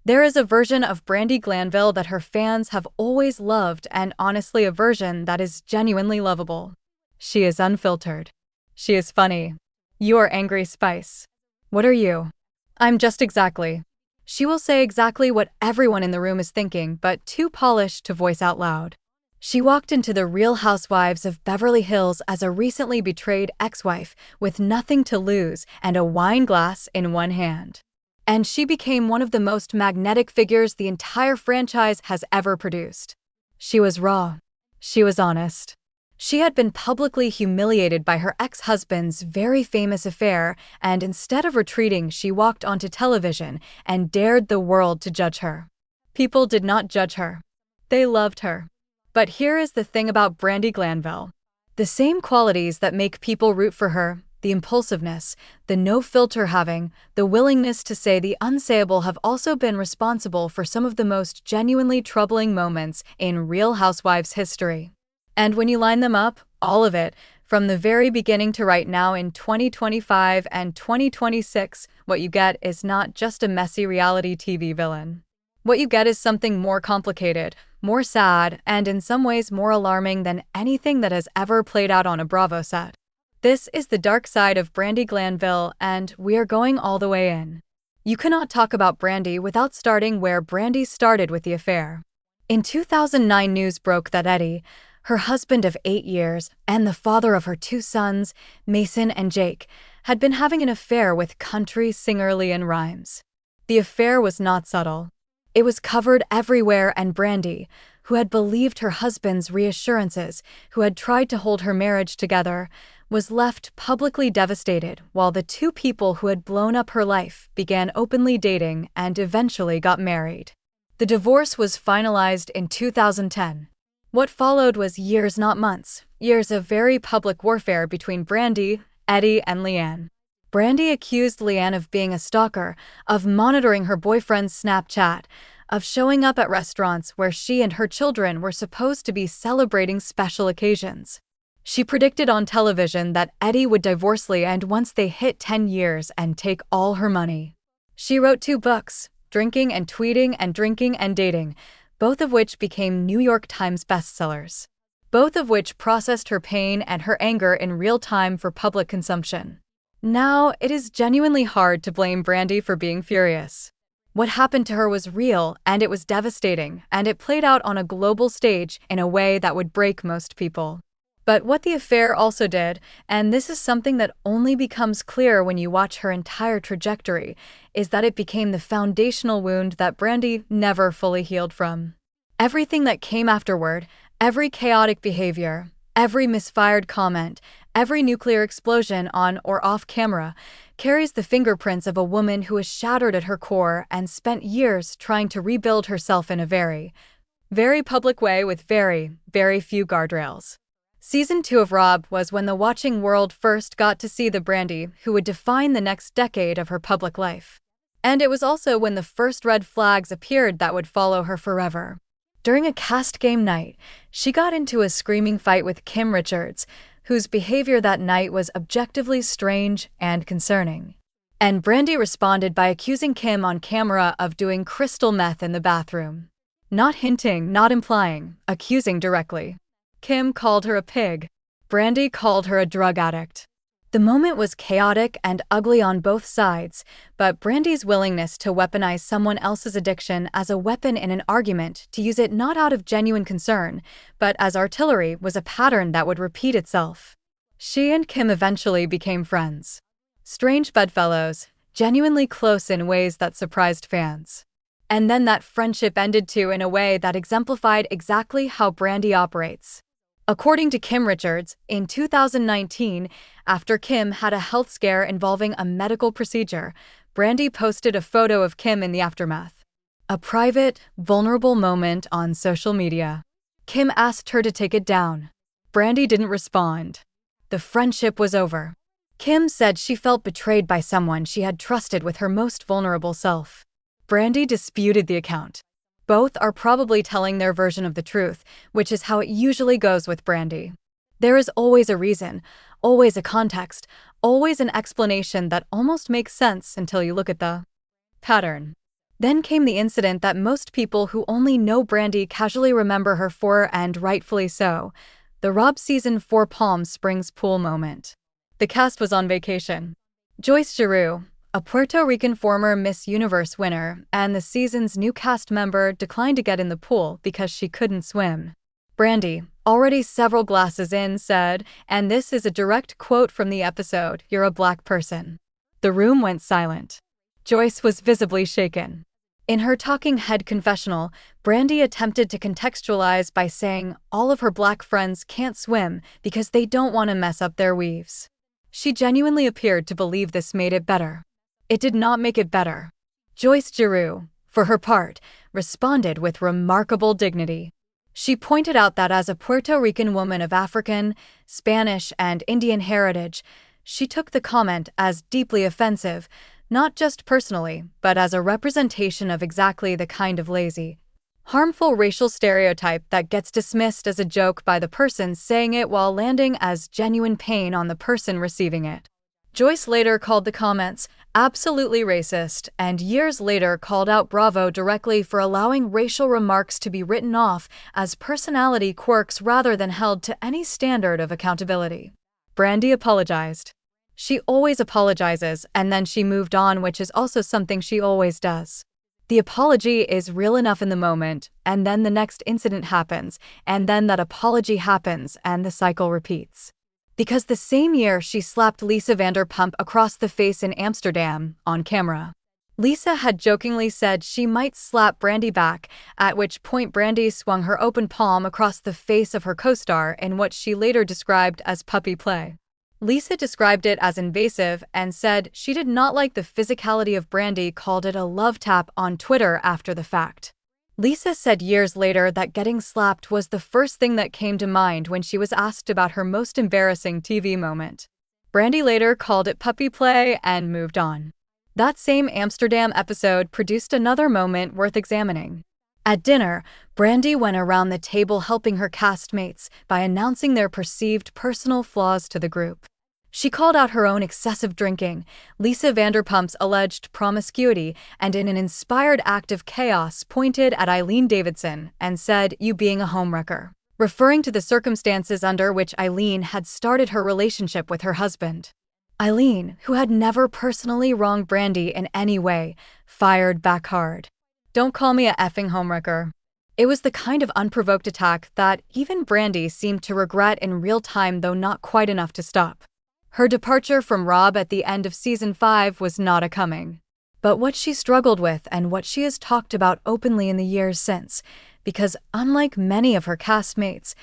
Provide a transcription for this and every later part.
There is a version of Brandi Glanville that her fans have always loved, and honestly a version that is genuinely lovable. She is unfiltered. She is funny. You are angry spice. What are you? I'm just exactly. She will say exactly what everyone in the room is thinking, but too polished to voice out loud. She walked into the Real Housewives of Beverly Hills as a recently betrayed ex-wife with nothing to lose and a wine glass in one hand. And she became one of the most magnetic figures the entire franchise has ever produced. She was raw. She was honest. She had been publicly humiliated by her ex-husband's very famous affair, and instead of retreating, she walked onto television and dared the world to judge her. People did not judge her. They loved her. But here is the thing about Brandi Glanville. The same qualities that make people root for her, the impulsiveness, the no-filter having, the willingness to say the unsayable have also been responsible for some of the most genuinely troubling moments in Real Housewives history. And when you line them up, all of it, from the very beginning to right now in 2025 and 2026, what you get is not just a messy reality TV villain. What you get is something more complicated, more sad, and in some ways more alarming than anything that has ever played out on a Bravo set. This is the dark side of Brandi Glanville, and we are going all the way in. You cannot talk about Brandi without starting where Brandi started with the affair. In 2009, news broke that Eddie, her husband of 8 years and the father of her 2 sons, Mason and Jake, had been having an affair with country singer LeAnn Rimes. The affair was not subtle. It was covered everywhere, and Brandi, who had believed her husband's reassurances, who had tried to hold her marriage together, was left publicly devastated while the 2 people who had blown up her life began openly dating and eventually got married. The divorce was finalized in 2010. What followed was years, not months, years of very public warfare between Brandi, Eddie, and LeAnn. Brandi accused LeAnn of being a stalker, of monitoring her boyfriend's Snapchat, of showing up at restaurants where she and her children were supposed to be celebrating special occasions. She predicted on television that Eddie would divorce LeAnn once they hit 10 years and take all her money. She wrote 2 books, Drinking and Tweeting and Drinking and Dating, both of which became New York Times bestsellers. Both of which processed her pain and her anger in real time for public consumption. Now, it is genuinely hard to blame Brandi for being furious. What happened to her was real, and it was devastating, and it played out on a global stage in a way that would break most people. But what the affair also did, and this is something that only becomes clear when you watch her entire trajectory, is that it became the foundational wound that Brandi never fully healed from. Everything that came afterward, every chaotic behavior, every misfired comment, every nuclear explosion on or off camera, carries the fingerprints of a woman who is shattered at her core and spent years trying to rebuild herself in a very, very public way with very, very few guardrails. Season 2 of RHOBH was when the watching world first got to see the Brandi who would define the next decade of her public life. And it was also when the first red flags appeared that would follow her forever. During a cast game night, she got into a screaming fight with Kim Richards, whose behavior that night was objectively strange and concerning. And Brandi responded by accusing Kim on camera of doing crystal meth in the bathroom. Not hinting, not implying, accusing directly. Kim called her a pig. Brandi called her a drug addict. The moment was chaotic and ugly on both sides, but Brandi's willingness to weaponize someone else's addiction as a weapon in an argument, to use it not out of genuine concern, but as artillery, was a pattern that would repeat itself. She and Kim eventually became friends. Strange bedfellows, genuinely close in ways that surprised fans. And then that friendship ended too, in a way that exemplified exactly how Brandi operates. According to Kim Richards, in 2019, after Kim had a health scare involving a medical procedure, Brandi posted a photo of Kim in the aftermath. A private, vulnerable moment on social media. Kim asked her to take it down. Brandi didn't respond. The friendship was over. Kim said she felt betrayed by someone she had trusted with her most vulnerable self. Brandi disputed the account. Both are probably telling their version of the truth, which is how it usually goes with Brandi. There is always a reason, always a context, always an explanation that almost makes sense until you look at the pattern. Then came the incident that most people who only know Brandi casually remember her for, and rightfully so, the RHOBH Season 4 Palm Springs pool moment. The cast was on vacation. Joyce Giroux, a Puerto Rican former Miss Universe winner and the season's new cast member, declined to get in the pool because she couldn't swim. Brandi, already several glasses in, said, and this is a direct quote from the episode, "You're a black person." The room went silent. Joyce was visibly shaken. In her talking head confessional, Brandi attempted to contextualize by saying all of her black friends can't swim because they don't want to mess up their weaves. She genuinely appeared to believe this made it better. It did not make it better. Joyce Giroux, for her part, responded with remarkable dignity. She pointed out that as a Puerto Rican woman of African, Spanish, and Indian heritage, she took the comment as deeply offensive, not just personally, but as a representation of exactly the kind of lazy, harmful racial stereotype that gets dismissed as a joke by the person saying it while landing as genuine pain on the person receiving it. Joyce later called the comments absolutely racist, and years later called out Bravo directly for allowing racial remarks to be written off as personality quirks rather than held to any standard of accountability. Brandi apologized. She always apologizes, and then she moved on, which is also something she always does. The apology is real enough in the moment, and then the next incident happens, and then that apology happens, and the cycle repeats. Because the same year she slapped Lisa Vanderpump across the face in Amsterdam, on camera. Lisa had jokingly said she might slap Brandi back, at which point Brandi swung her open palm across the face of her co-star in what she later described as puppy play. Lisa described it as invasive and said she did not like the physicality of Brandi, called it a love tap on Twitter after the fact. Lisa said years later that getting slapped was the first thing that came to mind when she was asked about her most embarrassing TV moment. Brandi later called it puppy play and moved on. That same Amsterdam episode produced another moment worth examining. At dinner, Brandi went around the table helping her castmates by announcing their perceived personal flaws to the group. She called out her own excessive drinking, Lisa Vanderpump's alleged promiscuity, and in an inspired act of chaos pointed at Eileen Davidson and said, "You being a homewrecker," referring to the circumstances under which Eileen had started her relationship with her husband. Eileen, who had never personally wronged Brandi in any way, fired back hard. "Don't call me a effing homewrecker." It was the kind of unprovoked attack that even Brandi seemed to regret in real time, though not quite enough to stop. Her departure from RHOBH at the end of Season 5 was not a coming. But what she struggled with and what she has talked about openly in the years since, because unlike many of her castmates,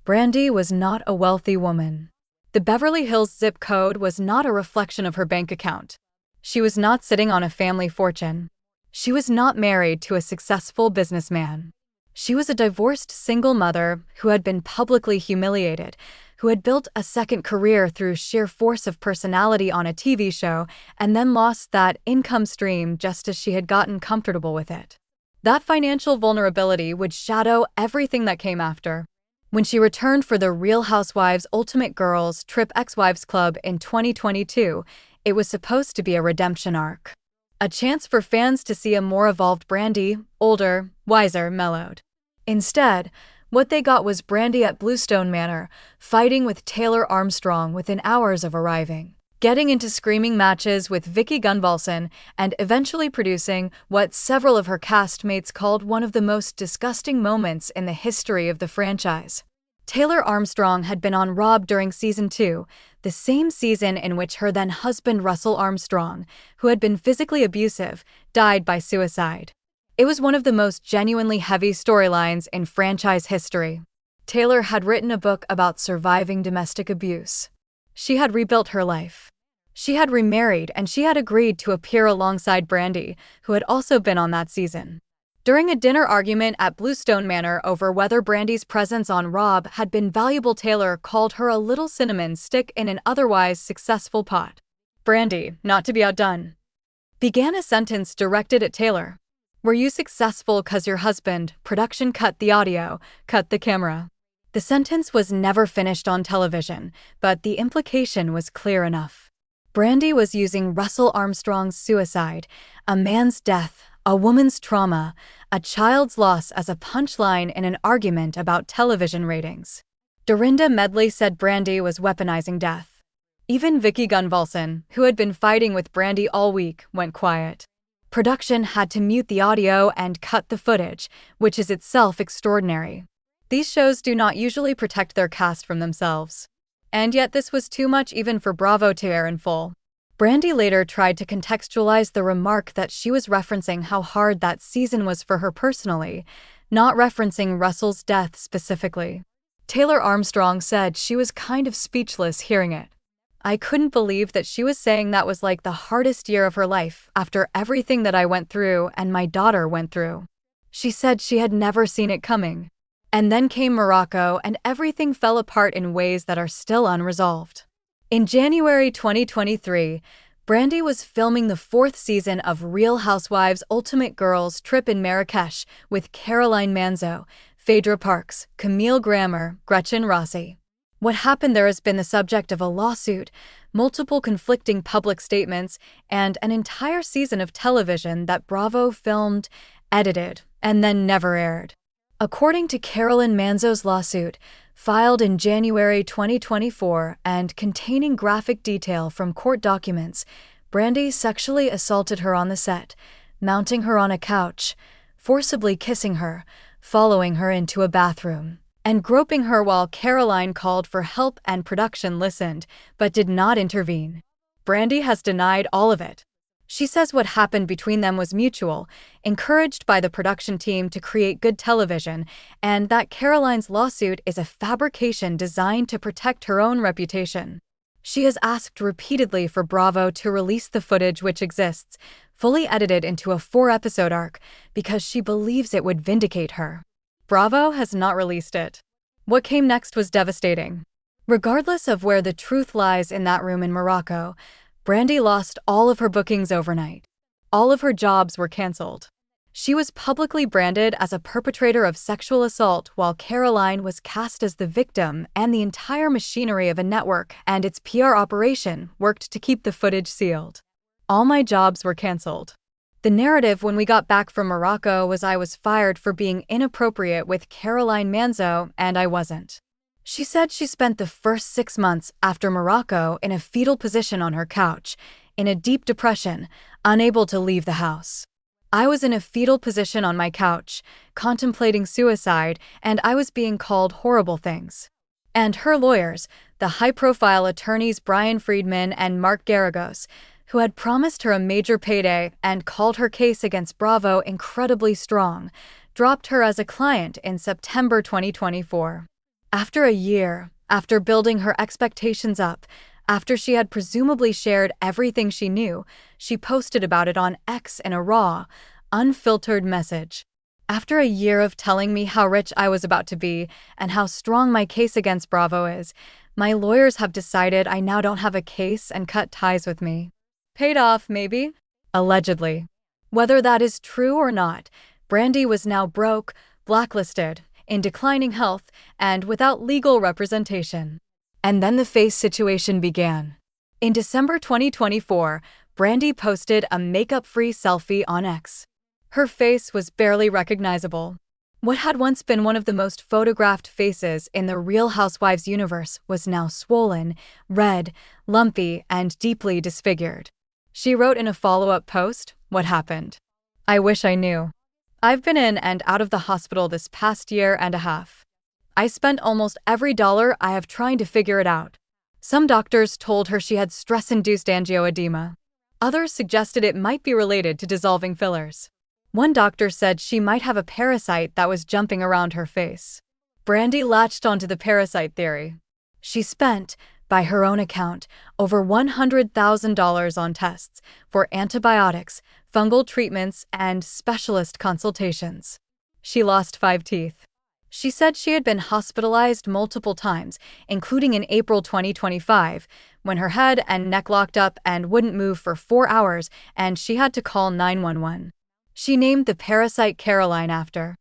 Brandi was not a wealthy woman. The Beverly Hills zip code was not a reflection of her bank account. She was not sitting on a family fortune. She was not married to a successful businessman. She was a divorced single mother who had been publicly humiliated, who had built a second career through sheer force of personality on a TV show and then lost that income stream just as she had gotten comfortable with it. That financial vulnerability would shadow everything that came after. When she returned for the Real Housewives Ultimate Girls Trip Ex-Wives Club in 2022, it was supposed to be a redemption arc. A chance for fans to see a more evolved Brandi, older, wiser, mellowed. Instead, what they got was Brandi at Bluestone Manor, fighting with Taylor Armstrong within hours of arriving, getting into screaming matches with Vicki Gunvalson, and eventually producing what several of her castmates called one of the most disgusting moments in the history of the franchise. Taylor Armstrong had been on RHOBH during Season 2, the same season in which her then-husband Russell Armstrong, who had been physically abusive, died by suicide. It was one of the most genuinely heavy storylines in franchise history. Taylor had written a book about surviving domestic abuse. She had rebuilt her life. She had remarried, and she had agreed to appear alongside Brandi, who had also been on that season. During a dinner argument at Bluestone Manor over whether Brandi's presence on RHOBH had been valuable, Taylor called her a little cinnamon stick in an otherwise successful pot. Brandi, not to be outdone, began a sentence directed at Taylor. "Were you successful 'cause your husband, production cut the audio, cut the camera?" The sentence was never finished on television, but the implication was clear enough. Brandi was using Russell Armstrong's suicide, a man's death, A woman's trauma, a child's loss as a punchline in an argument about television ratings. Dorinda Medley said Brandi was weaponizing death. Even Vicki Gunvalson, who had been fighting with Brandi all week, went quiet. Production had to mute the audio and cut the footage, which is itself extraordinary. These shows do not usually protect their cast from themselves. And yet this was too much even for Bravo to air in full. Brandi later tried to contextualize the remark that she was referencing how hard that season was for her personally, not referencing Russell's death specifically. Taylor Armstrong said she was kind of speechless hearing it. I couldn't believe that she was saying that was like the hardest year of her life after everything that I went through and my daughter went through. She said she had never seen it coming. And then came Morocco and everything fell apart in ways that are still unresolved. In January 2023, Brandi was filming the 4th season of Real Housewives' Ultimate Girls Trip in Marrakesh with Caroline Manzo, Phaedra Parks, Camille Grammer, Gretchen Rossi. What happened there has been the subject of a lawsuit, multiple conflicting public statements, and an entire season of television that Bravo filmed, edited, and then never aired. According to Caroline Manzo's lawsuit, filed in January 2024 and containing graphic detail from court documents, Brandi sexually assaulted her on the set, mounting her on a couch, forcibly kissing her, following her into a bathroom, and groping her while Caroline called for help and production listened, but did not intervene. Brandi has denied all of it. She says what happened between them was mutual, encouraged by the production team to create good television, and that Caroline's lawsuit is a fabrication designed to protect her own reputation. She has asked repeatedly for Bravo to release the footage which exists, fully edited into a 4-episode arc, because she believes it would vindicate her. Bravo has not released it. What came next was devastating. Regardless of where the truth lies in that room in Morocco, Brandi lost all of her bookings overnight. All of her jobs were canceled. She was publicly branded as a perpetrator of sexual assault while Caroline was cast as the victim, and the entire machinery of a network and its PR operation worked to keep the footage sealed. All my jobs were canceled. The narrative when we got back from Morocco was I was fired for being inappropriate with Caroline Manzo, and I wasn't. She said she spent the first 6 months after Morocco in a fetal position on her couch, in a deep depression, unable to leave the house. I was in a fetal position on my couch, contemplating suicide, and I was being called horrible things. And her lawyers, the high-profile attorneys Brian Friedman and Mark Garagos, who had promised her a major payday and called her case against Bravo incredibly strong, dropped her as a client in September 2024. After a year, after building her expectations up, after she had presumably shared everything she knew, she posted about it on X in a raw, unfiltered message. After a year of telling me how rich I was about to be and how strong my case against Bravo is, my lawyers have decided I now don't have a case and cut ties with me. Paid off, maybe? Allegedly. Whether that is true or not, Brandi was now broke, blacklisted, in declining health, and without legal representation. And then the face situation began. In December 2024, Brandi posted a makeup-free selfie on X. Her face was barely recognizable. What had once been one of the most photographed faces in the Real Housewives universe was now swollen, red, lumpy, and deeply disfigured. She wrote in a follow-up post, "What happened? I wish I knew. I've been in and out of the hospital this past year and a half. I spent almost every dollar I have trying to figure it out. Some doctors told her she had stress-induced angioedema. Others suggested it might be related to dissolving fillers. One doctor said she might have a parasite that was jumping around her face." Brandi latched onto the parasite theory. She spent, by her own account, over $100,000 on tests for antibiotics, fungal treatments, and specialist consultations. She lost 5 teeth. She said she had been hospitalized multiple times, including in April 2025, when her head and neck locked up and wouldn't move for 4 hours, and she had to call 911. She named the parasite Caroline after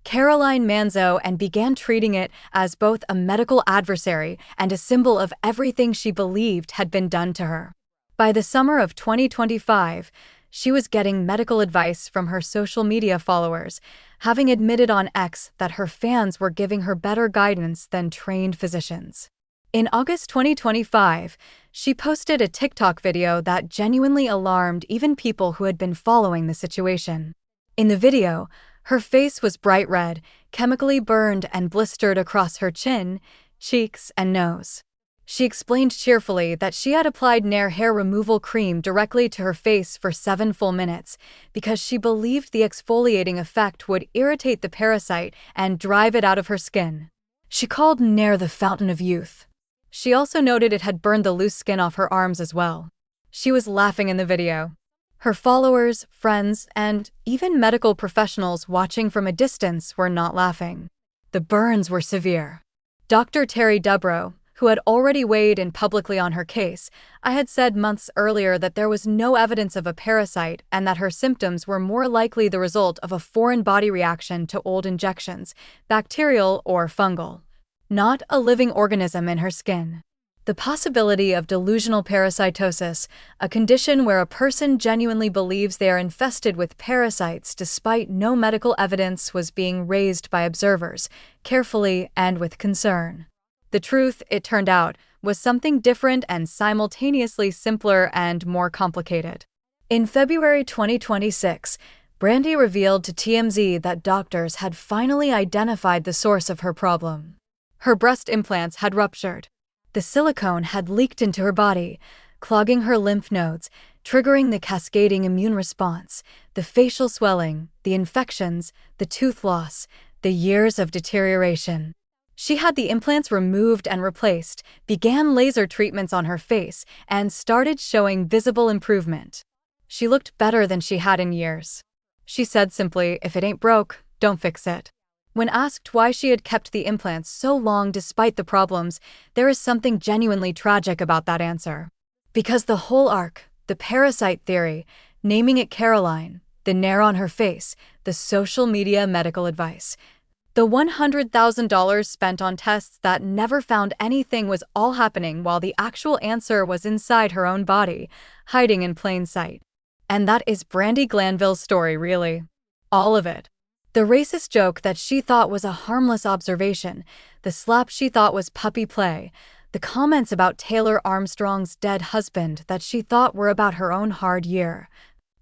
Caroline Manzo and began treating it as both a medical adversary and a symbol of everything she believed had been done to her. By the summer of 2025, She was getting medical advice from her social media followers, having admitted on X that her fans were giving her better guidance than trained physicians. In August 2025, she posted a TikTok video that genuinely alarmed even people who had been following the situation. In the video, her face was bright red, chemically burned and blistered across her chin, cheeks, and nose. She explained cheerfully that she had applied Nair hair removal cream directly to her face for 7 full minutes because she believed the exfoliating effect would irritate the parasite and drive it out of her skin. She called Nair the fountain of youth. She also noted it had burned the loose skin off her arms as well. She was laughing in the video. Her followers, friends, and even medical professionals watching from a distance were not laughing. The burns were severe. Dr. Terry Dubrow, who had already weighed in publicly on her case, I had said months earlier that there was no evidence of a parasite and that her symptoms were more likely the result of a foreign body reaction to old injections, bacterial or fungal, not a living organism in her skin. The possibility of delusional parasitosis, a condition where a person genuinely believes they are infested with parasites despite no medical evidence, was being raised by observers, carefully and with concern. The truth, it turned out, was something different and simultaneously simpler and more complicated. In February 2026, Brandi revealed to TMZ that doctors had finally identified the source of her problem. Her breast implants had ruptured. The silicone had leaked into her body, clogging her lymph nodes, triggering the cascading immune response, the facial swelling, the infections, the tooth loss, the years of deterioration. She had the implants removed and replaced, began laser treatments on her face, and started showing visible improvement. She looked better than she had in years. She said simply, "If it ain't broke, don't fix it." When asked why she had kept the implants so long despite the problems, there is something genuinely tragic about that answer. Because the whole arc, the parasite theory, naming it Caroline, the Nair on her face, the social media medical advice, the $100,000 spent on tests that never found anything, was all happening while the actual answer was inside her own body, hiding in plain sight. And that is Brandi Glanville's story, really. All of it. The racist joke that she thought was a harmless observation, the slap she thought was puppy play, the comments about Taylor Armstrong's dead husband that she thought were about her own hard year,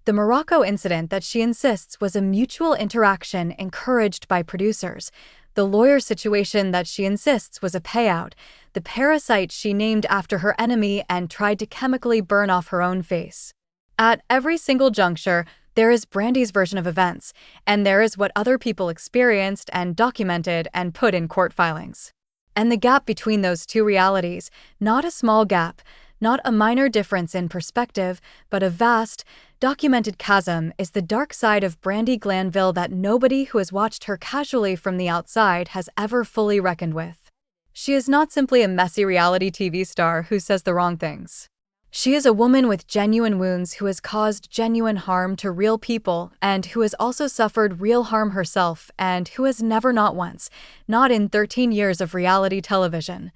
the Morocco incident that she insists was a mutual interaction encouraged by producers, the lawyer situation that she insists was a payout, the parasite she named after her enemy and tried to chemically burn off her own face. At every single juncture, there is Brandi's version of events, and there is what other people experienced and documented and put in court filings. And the gap between those two realities, not a small gap, not a minor difference in perspective, but a vast, documented chasm, is the dark side of Brandi Glanville that nobody who has watched her casually from the outside has ever fully reckoned with. She is not simply a messy reality TV star who says the wrong things. She is a woman with genuine wounds who has caused genuine harm to real people and who has also suffered real harm herself and who has never, not once, not in 13 years of reality television,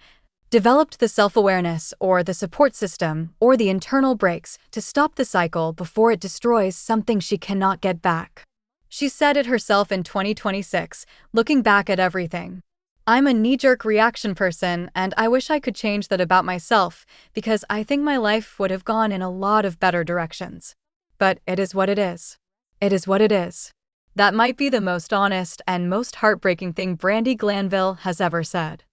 developed the self-awareness or the support system or the internal brakes to stop the cycle before it destroys something she cannot get back. She said it herself in 2026, looking back at everything. "I'm a knee-jerk reaction person, and I wish I could change that about myself because I think my life would have gone in a lot of better directions. But it is what it is. It is what it is." That might be the most honest and most heartbreaking thing Brandi Glanville has ever said.